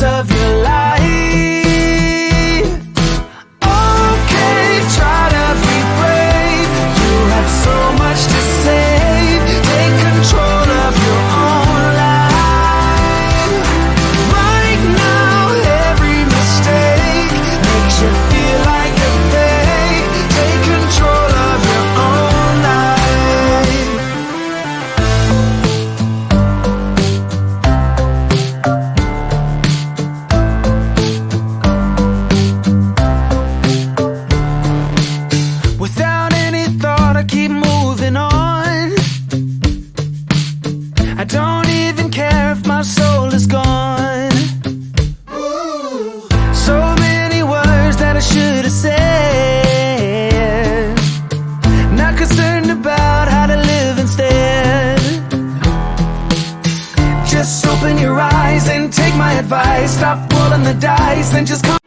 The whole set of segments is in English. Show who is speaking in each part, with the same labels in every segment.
Speaker 1: moments of your life. Okay, try to be brave. You have so much to say. Take control of your own life. Right now, every mistake makes you feel like a fake. Take control of your own life. Without any thought, I keep moving on. I don't even care if my soul is gone. So many words that I should have said. Not concerned about how to live instead. Just open your eyes and take my advice. Stop rolling the dice and just come.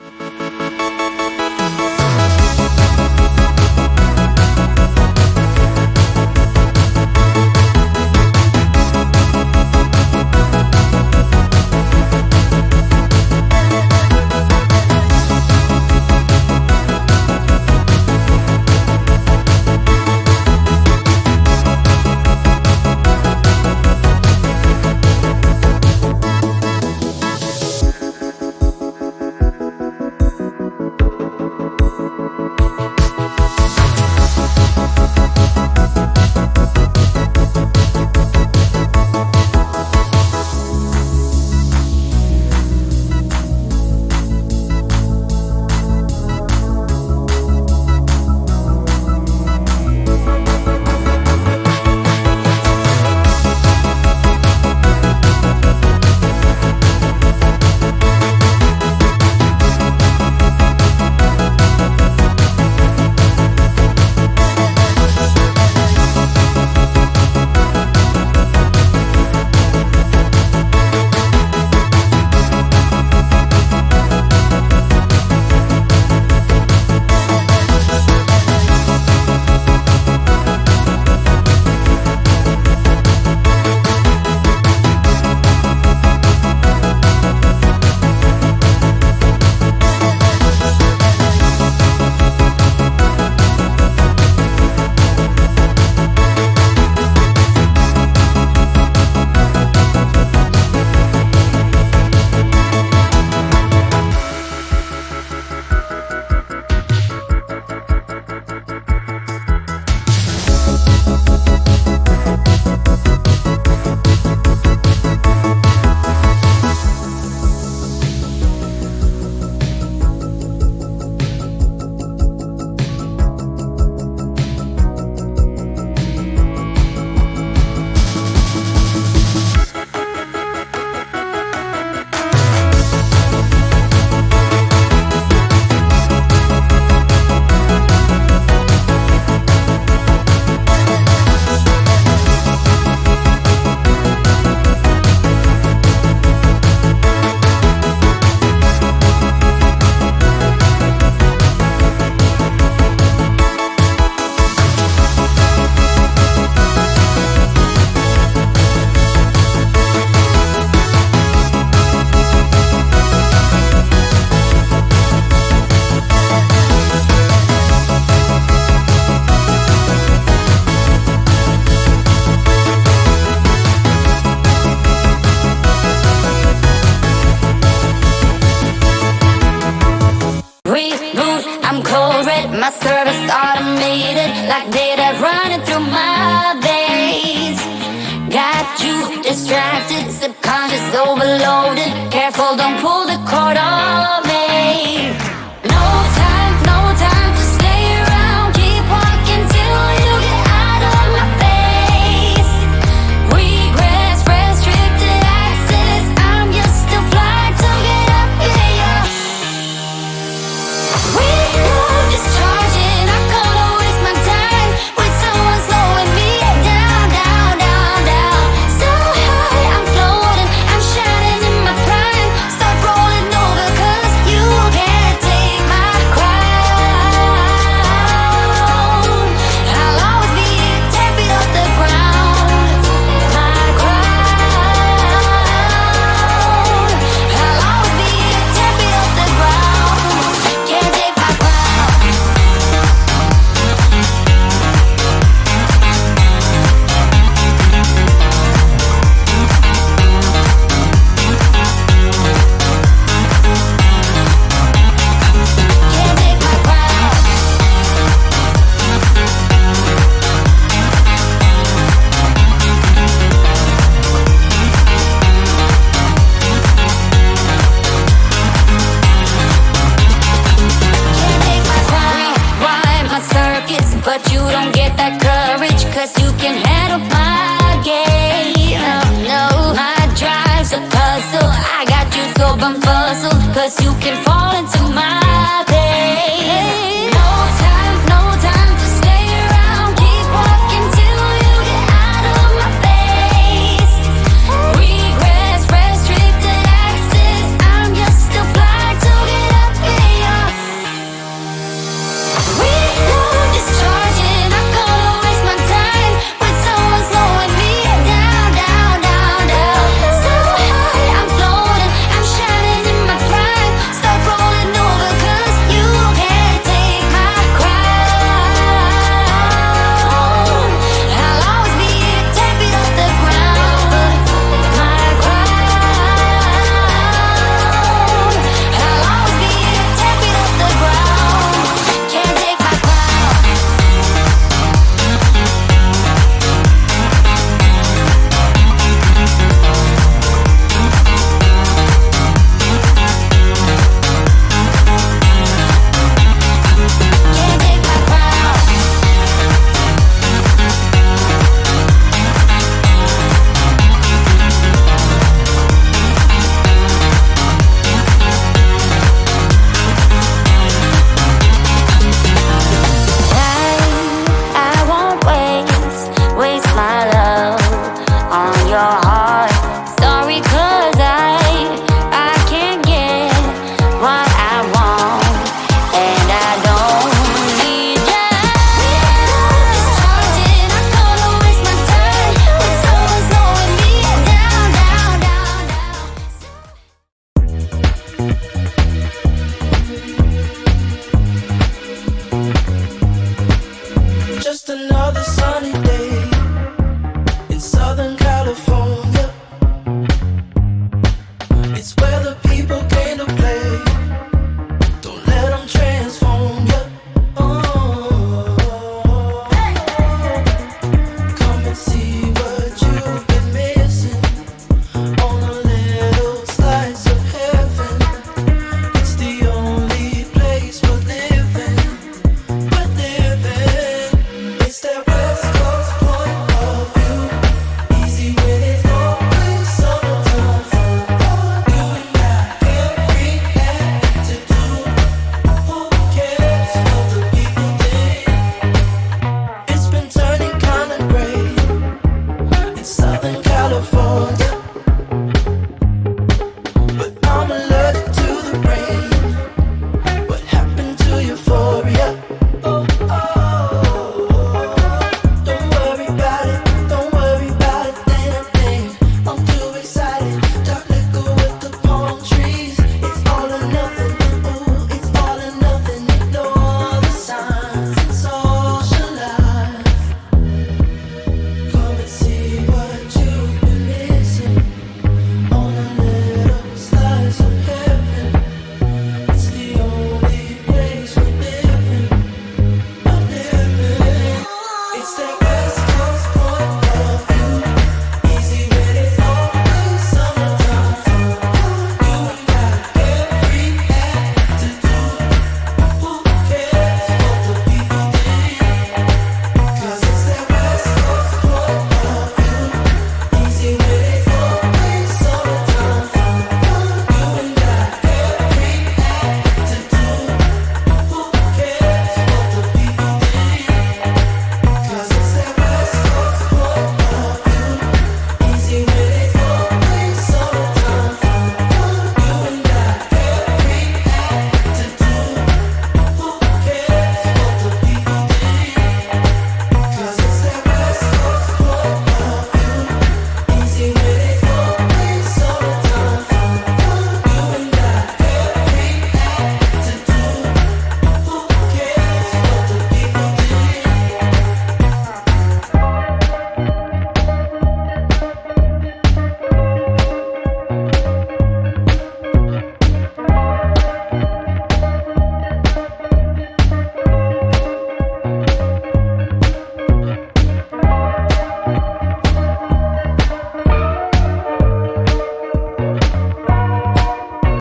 Speaker 2: My service automated like data running through my veins. Got you distracted, subconscious overloaded. Careful, don't pull the cord on me. No time to stay around. Keep walking till you get out of my face. Regrets, restricted access. I'm used to fly to get up here. We love discharging. I can't waste my time with someone slowing me down. So high, I'm floating. I'm shining in my prime. Cause you can handle my game. No, my drive's a puzzle. I got you so bumfuzzled. Cause you can fall into my bed.